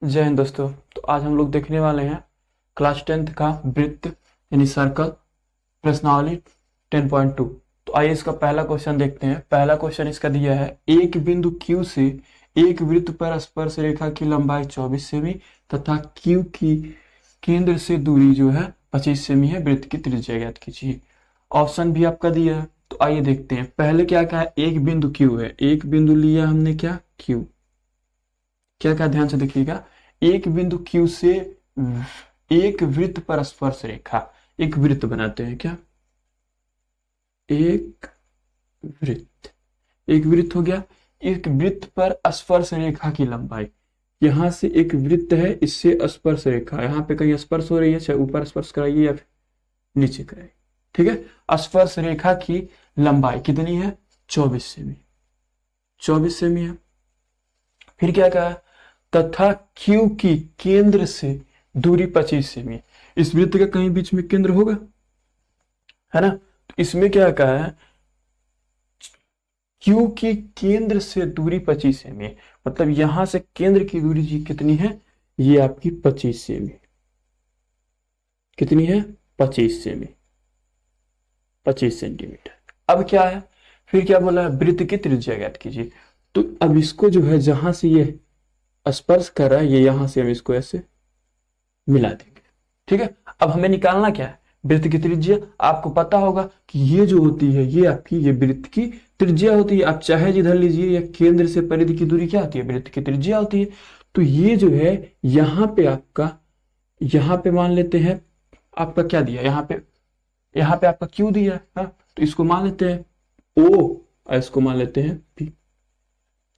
जय हिंद दोस्तों। तो आज हम लोग देखने वाले हैं क्लास 10th का वृत्त यानी सर्कल प्रश्नावली 10.2। तो आइए इसका पहला क्वेश्चन देखते हैं। पहला क्वेश्चन इसका दिया है, एक बिंदु Q से एक वृत्त पर स्पर्श रेखा की लंबाई 24 सेमी तथा Q की केंद्र से दूरी जो है 25 सेमी है। वृत्त की त्रिज्या ज्ञात कीजिए। ऑप्शन भी आपका दिया है, तो आइए देखते हैं। पहले क्या कहा है, एक बिंदु Q है, एक बिंदु लिया हमने क्या Q। क्या क्या ध्यान से देखिएगा, एक बिंदु Q से एक वृत्त पर स्पर्श रेखा, एक वृत्त बनाते हैं क्या, एक वृत्त, एक वृत्त हो गया। एक वृत्त पर स्पर्श रेखा की लंबाई, यहां से एक वृत्त है, इससे स्पर्श रेखा यहाँ पे कहीं स्पर्श हो रही है, चाहे ऊपर स्पर्श कराइए या फिर नीचे कराइए, ठीक है। स्पर्श रेखा की लंबाई कितनी है, 24 सेमी, 24 सेमी है। फिर क्या कहा, तथा Q की केंद्र से दूरी 25 सेमी है। इस वृत्त का कहीं बीच में केंद्र होगा, है ना। तो इसमें क्या कहा है, Q की केंद्र से दूरी 25 सेमी है, मतलब यहां से केंद्र की दूरी जी कितनी है, ये आपकी 25 सेमी, कितनी है 25 सेमी, 25 सेंटीमीटर। अब क्या है, फिर क्या बोला है, वृत्त की त्रिज्या ज्ञात कीजिए। तो अब इसको जो है जहां से ये स्पर्श कर रहा है, ये यहां से हम इसको ऐसे मिला देंगे, ठीक है। अब हमें निकालना क्या है, वृत्त की त्रिज्या। आपको पता होगा कि ये जो होती है, ये आपकी ये वृत्त की त्रिज्या होती है। आप चाहे जिधर लीजिए, या केंद्र से परिधि की दूरी क्या होती है, वृत्त की त्रिज्या होती है। तो ये जो है यहाँ पे आपका, यहाँ पे मान लेते हैं आपका क्या दिया, यहाँ पे आपका क्यू दिया है, हाँ? तो इसको मान लेते हैं ओ और इसको मान लेते हैं पी।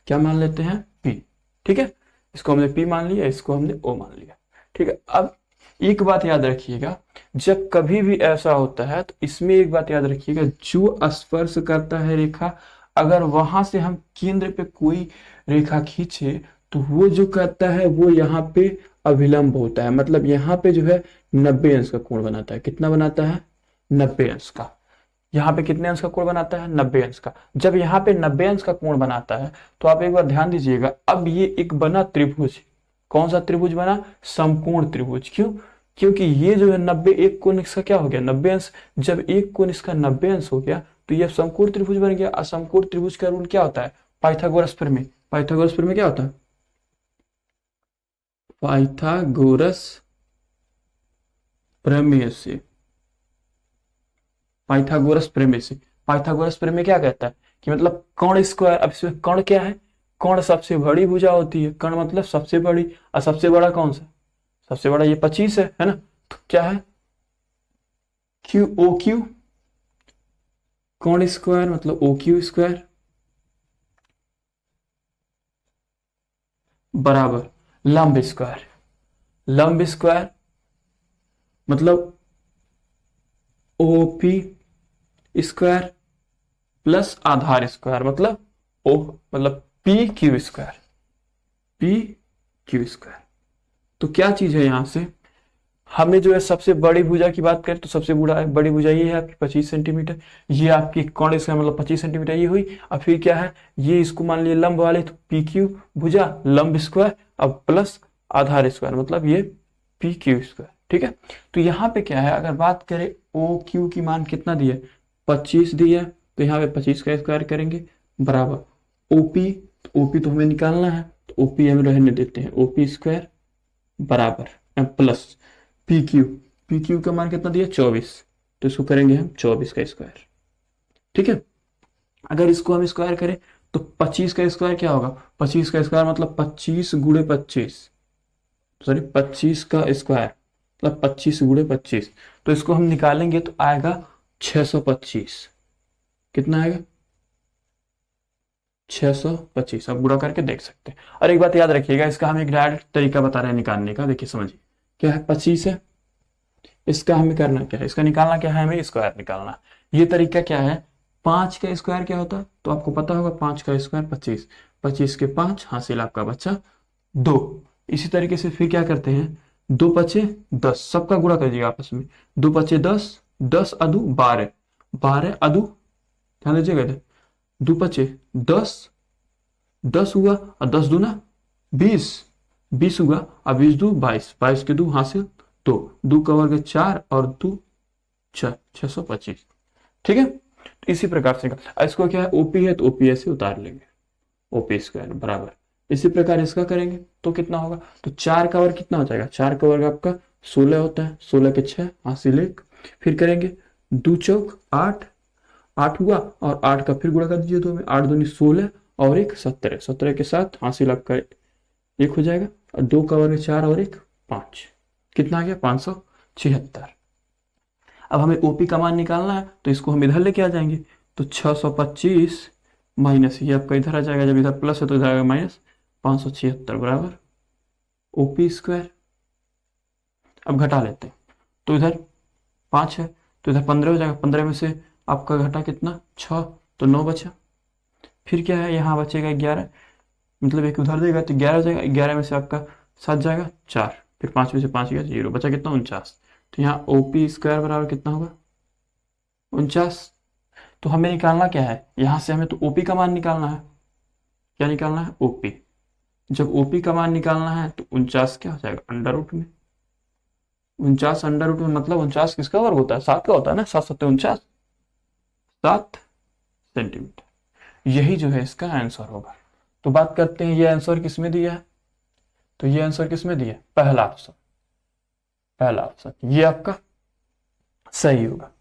क्या मान लेते हैं, पी, ठीक है। इसको हमने पी मान लिया, इसको हमने ओ मान लिया, ठीक है। अब एक बात याद रखिएगा, जब कभी भी ऐसा होता है तो इसमें एक बात याद रखिएगा, जो स्पर्श करता है रेखा, अगर वहां से हम केंद्र पे कोई रेखा खींचे तो वो जो करता है वो यहाँ पे अभिलंब होता है, मतलब यहाँ पे जो है 90 अंश का कोण बनाता है। कितना बनाता है, 90 अंश का। यहाँ पे कितने अंश का कोण बनाता है, 90 अंश का। जब यहाँ पे 90 अंश का कोण बनाता है तो आप एक बार ध्यान दीजिएगा, अब ये एक बना त्रिभुज। कौन सा त्रिभुज बना, समकोण त्रिभुज। क्यों, क्योंकि ये जो है 90, एक कोण इसका क्या हो गया, 90 अंश। जब एक कोण इसका 90 अंश हो गया तो ये समकोण त्रिभुज बन गया। असमकोण त्रिभुज का रूल क्या होता है, पाइथागोरस प्रमेय। पाइथागोरस प्रमेय क्या होता है, पाइथागोरस प्रमेय से, पाइथागोरस प्रमेय से। पाइथागोरस प्रमेय क्या कहता है कि मतलब कर्ण स्क्वायर, अब इसमें कर्ण क्या है, कर्ण सबसे बड़ी भुजा होती है। कर्ण मतलब सबसे बड़ी, और सबसे बड़ा कौन सा, सबसे बड़ा ये 25 है ना। तो क्या है, क्यू ओ क्यू, कर्ण स्क्वायर मतलब ओ क्यू स्क्वायर बराबर लंब स्क्वायर। लंब स्क्वायर मतलब ओपी स्क्वायर प्लस आधार स्क्वायर मतलब ओ, मतलब P Q square, P Q square. तो क्या चीज है, यहां से हमें जो है सबसे बड़ी भुजा की बात करें तो सबसे बड़ी भुजा ये है आपकी 25 सेंटीमीटर। ये आपकी कर्ण स्क्वायर मतलब 25 सेंटीमीटर ये हुई। अब फिर क्या है, ये इसको मान लिए लंब वाले, तो पी क्यू भुजा लंब स्क्वायर, अब प्लस आधार स्क्वायर मतलब ये पी क्यू स्क्वायर, ठीक है। तो यहाँ पे क्या है, अगर बात करें ओ क्यू की मान कितना दिया, 25 दिया, तो यहाँ पे 25 का स्क्वायर करेंगे बराबर ओपी। तो ओपी तो हमें निकालना है, तो ओपी हम रहने देते हैं, ओपी स्क्वायर बराबर plus P Q. P Q का मान कितना दिया, 24, तो इसको करेंगे हम 24 का स्क्वायर, ठीक है। अगर इसको हम स्क्वायर करें तो 25 का स्क्वायर क्या होगा, 25 का स्क्वायर मतलब 25 गुणे 25, सॉरी 25 का स्क्वायर मतलब 25 गुणे 25। तो इसको हम निकालेंगे तो आएगा 625। कितना आएगा, 625। अब गुणा करके देख सकते हैं। और एक बात याद रखिएगा, इसका हम एक डायरेक्ट तरीका बता रहे हैं निकालने का। देखिए समझिए, क्या है 25 है, इसका हमें करना क्या है, इसका निकालना क्या है, हमें स्क्वायर निकालना। ये तरीका क्या है, 5 का स्क्वायर क्या होता है, तो आपको पता होगा 5 का स्क्वायर 25, 25 के 5 हासिल आपका बच्चा 2। इसी तरीके से फिर क्या करते हैं, 2 पचे 10, सबका गुणा कर दीजिएगा आपस में, 2 पचे 10, 10 अदू 12, 12 अदू, ध्यान दीजिएगा इधर, 2 पचे 10, 10 हुआ और 10 दूना 20, 20 हुआ, अब 20 दू 22, 22 के दू हासिल 2, 2 का वर्ग 4 और 2 6, 625। ठीक है, तो इसी प्रकार से इसको क्या है, ओपी है तो ओपी ऐसे उतार लेंगे, ओपी स्क्वायर बराबर। इसी प्रकार इसका करेंगे तो कितना होगा, तो 4 का वर्ग कितना हो जाएगा, 4 का वर्ग आपका 16 होता है, 16 के 6 हासिल 1, फिर करेंगे 2 चौक 8, 8 हुआ और 8 का फिर गुणा कर दीजिए 2 में, 8 दूनी 16 और एक 17, 17 के साथ हासिल आपका 1 हो जाएगा, और 2 का वर्ग 4 और 1 5, कितना आ गया 576। अब हमें ओपी का मान निकालना है तो इसको हम इधर लेके आ जाएंगे, तो 625 माइनस ये आपका इधर आ जाएगा, जब इधर प्लस है तो इधर आएगा माइनस, 576 बराबर ओपी स्क्वायर। अब घटा लेते हैं, तो इधर 5 है तो इधर 15 हो जाएगा, 15 में से आपका घटा कितना 6, तो 9 बचा, फिर क्या है यहाँ बचेगा 11, मतलब एक उधर देगा तो 11 हो जाएगा, 11 में से आपका 7 जाएगा 4, फिर 5 में से 5 गया 0, बचा कितना 49, तो यहाँ ओपी स्क्वायर बराबर कितना होगा 49। तो हमें निकालना क्या है, यहाँ से हमें तो ओपी का मान निकालना है, क्या निकालना है ओपी। जब ओपी का मान निकालना है तो 49 क्या हो जाएगा अंडर रूट में, 49 अंडर रूट में, मतलब 49 किसका वर्ग होता है 7 का होता है ना, 7 7 49, 7 सेंटीमीटर। यही जो है इसका आंसर होगा। तो बात करते हैं ये आंसर किसमें दिया है, तो ये आंसर किसमें दिया है, पहला ऑप्शन, पहला ऑप्शन ये आपका सही होगा।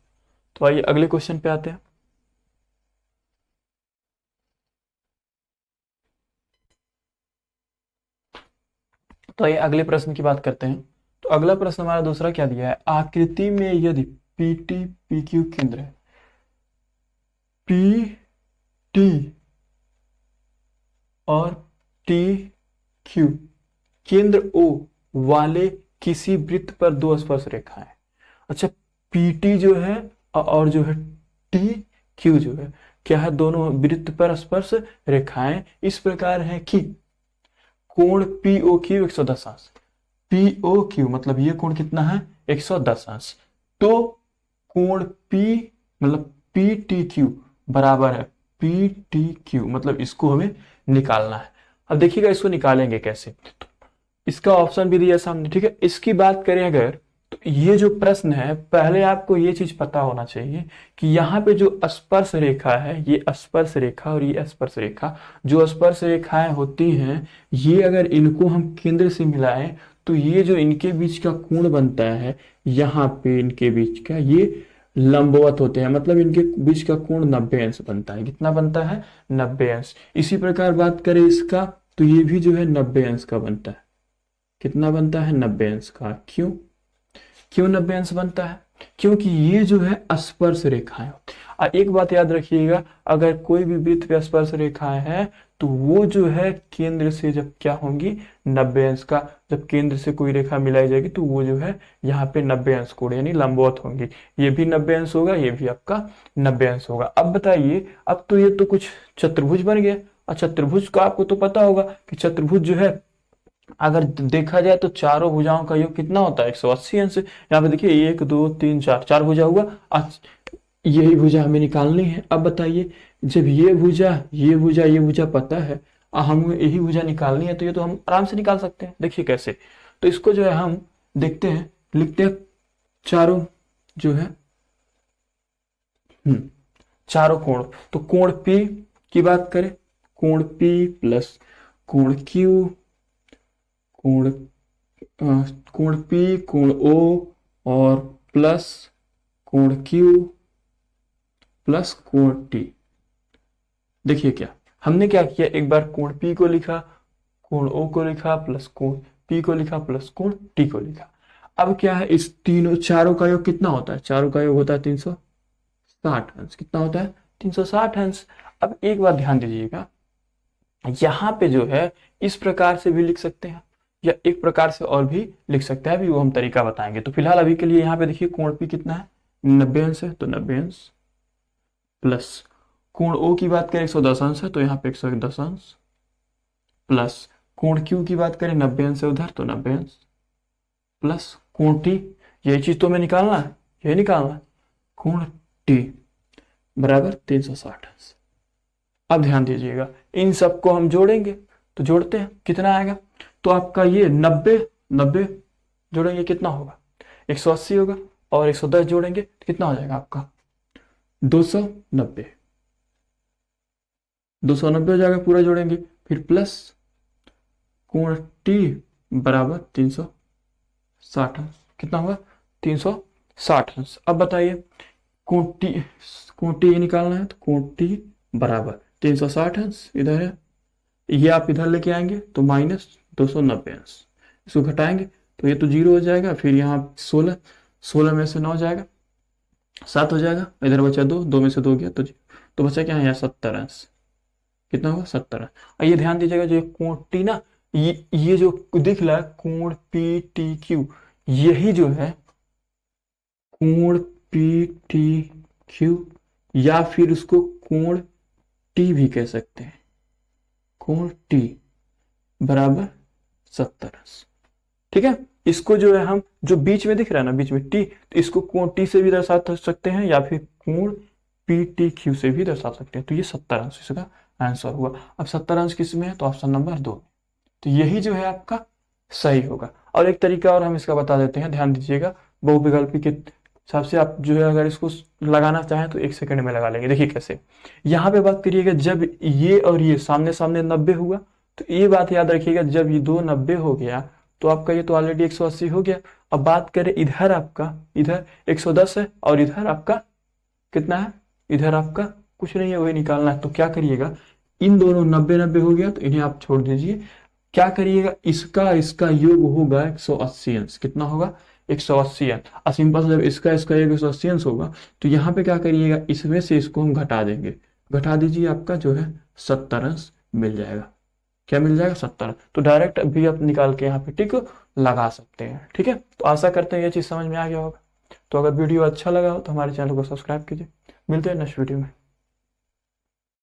तो आइए अगले क्वेश्चन पे आते हैं। तो आइए अगले प्रश्न की बात करते हैं। तो अगला प्रश्न हमारा दूसरा क्या दिया है, आकृति में यदि पीटी पीक्यू केंद्र है, पीटी और टी क्यू केंद्र ओ वाले किसी वृत्त पर दो स्पर्श रेखाएं। अच्छा, पीटी जो है और जो है टी क्यू जो है, क्या है, दोनों वृत्त पर स्पर्श रेखाएं इस प्रकार है कि कोण पीओ क्यू 110 अंश, पीओ क्यू मतलब ये कोण कितना है 110 अंश, तो कोण पी मतलब पी टी क्यू बराबर है पी टी क्यू, मतलब इसको हमें निकालना है। अब देखिएगा इसको निकालेंगे कैसे, तो इसका ऑप्शन भी दिया सामने, ठीक है। इसकी बात करें अगर, तो ये जो प्रश्न है पहले आपको ये चीज पता होना चाहिए कि यहाँ पे जो स्पर्श रेखा है, ये स्पर्श रेखा और ये स्पर्श रेखा, जो स्पर्श रेखाएं होती हैं, ये अगर इनको हम केंद्र से मिलाएं तो ये जो इनके बीच का कोण बनता है, यहाँ पे इनके बीच का ये लंबवत होते हैं, मतलब इनके बीच का कोण 90 अंश बनता है। कितना बनता है 90 अंश। इसी प्रकार बात करें इसका, तो ये भी जो है 90 अंश का बनता है। कितना बनता है 90 अंश का। क्यों, क्यों 90 अंश बनता है, क्योंकि ये जो है स्पर्श रेखाएं। और एक बात याद रखिएगा, अगर कोई भी वृत्त पे स्पर्श रेखाएं हैं तो वो जो है केंद्र से जब क्या होंगी 90 अंश का, जब केंद्र से कोई रेखा मिलाई जाएगी तो वो जो है यहाँ पे 90 अंश कोण यानी लंबवत होंगी। ये भी 90 अंश होगा, ये भी आपका 90 अंश होगा। अब बताइए, अब तो ये तो कुछ चतुर्भुज बन गया। और चतुर्भुज का आपको तो पता होगा कि चतुर्भुज जो है अगर देखा जाए तो चारों भुजाओं का योग कितना होता है 180 अंश। यहाँ पे देखिए 1 2 3 4, 4 भुजा हुआ। आज यही भुजा हमें निकालनी है। अब बताइए, जब ये भुजा ये भुजा ये भुजा पता है और हमें यही भुजा निकालनी है, तो ये तो हम आराम से निकाल सकते हैं। देखिए कैसे, तो इसको जो है हम देखते हैं, लिखते हैं चारों जो है चारों कोण। तो कोण P की बात करें, कोण P प्लस कोण Q, कोण कोण P कोण O और प्लस कोण Q प्लस कोण T। देखिए क्या हमने क्या किया, एक बार कोण P को लिखा, कोण O को लिखा, प्लस कोण P को लिखा, प्लस कोण T को लिखा। अब क्या है, इस तीनों चारों का योग कितना होता है, चारों का योग होता है 360 अंश। कितना होता है 360 अंश। अब एक बात ध्यान दीजिएगा, यहाँ पे जो है इस प्रकार से भी लिख सकते हैं या एक प्रकार से और भी लिख सकते हैं, अभी वो हम तरीका बताएंगे। तो फिलहाल अभी के लिए यहाँ पे देखिए कोण P कितना है 90 अंश है, तो 90 अंश प्लस कोण O की बात करें 110 अंश है, तो यहाँ पे 110 अंश प्लस कोण Q की बात करें 90 अंश है उधर, तो 90 अंश प्लस कोण T, यही चीज तो हमें निकालना है, यही निकालना है, कोण T बराबर 360 अंश। अब ध्यान दीजिएगा, इन सबको हम जोड़ेंगे, तो जोड़ते हैं कितना आएगा, तो तो आपका ये 90 जोड़ेंगे कितना होगा, 180 होगा, और 110 जोड़ेंगे तो कितना हो जाएगा आपका 290, 290 हो जाएगा पूरा जोड़ेंगे, फिर प्लस कोण टी बराबर 360 अंश, कितना होगा 360 अंश। अब बताइए कोण टी निकालना है, तो कोण टी बराबर 360 अंश इधर है, ये आप इधर लेके आएंगे तो माइनस 290 अंश, इसको घटाएंगे तो ये तो 0 हो जाएगा, फिर यहाँ 16 में से 9 जाएगा 7 हो जाएगा, इधर बचा 2 में से 2 गया तो बचा क्या है यहाँ 70 अंश, कितना होगा 70 अंश। और ये ध्यान दीजिएगा जो कोण टी ना, ये जो दिख रहा है कोण पी टी क्यू, यही जो है कोण पी टी क्यू, या फिर उसको कोण टी भी कह सकते हैं, कोण टी बराबर 70 अंश। ठीक है, इसको जो है हम जो बीच में दिख रहा है ना, बीच में टी, तो इसको कोण टी से भी दर्शा सकते हैं या फिर कोण पी टी क्यू से भी दर्शा सकते हैं। तो ये 70 अंश इसका आंसर हुआ। अब 70 अंश किस में है, तो ऑप्शन नंबर 2, तो यही जो है आपका सही होगा। और एक तरीका और हम इसका बता देते हैं, ध्यान दीजिएगा, बहुविकल्पी के हिसाब से आप जो है अगर इसको लगाना चाहें तो 1 सेकंड में लगा लेंगे। देखिए कैसे, यहाँ पे बात करिएगा जब ये और ये सामने सामने 90 हुआ, तो ये बात याद रखिएगा, जब ये 2 90 हो गया तो आपका ये तो ऑलरेडी 180 हो गया। अब बात करें इधर, आपका इधर 110 है और इधर आपका कितना है, इधर आपका कुछ नहीं है, वही निकालना है। तो क्या करिएगा, इन दोनों 90 हो गया तो इन्हें आप छोड़ दीजिए, क्या करिएगा, इसका योग होगा 180 अंश, कितना होगा 180 अंश। सिंपल से जब इसका योग 180 अंश होगा तो यहाँ पे क्या करिएगा, इसमें से इसको हम घटा देंगे, घटा दीजिए, आपका जो है 70 अंश मिल जाएगा। क्या मिल जाएगा 70। तो डायरेक्ट भी आप निकाल के यहाँ पे टिक लगा सकते हैं। ठीक है, तो आशा करते हैं ये चीज़ समझ में आ गया होगा। तो अगर वीडियो अच्छा लगा हो तो हमारे चैनल को सब्सक्राइब कीजिए। मिलते हैं नेक्स्ट वीडियो में।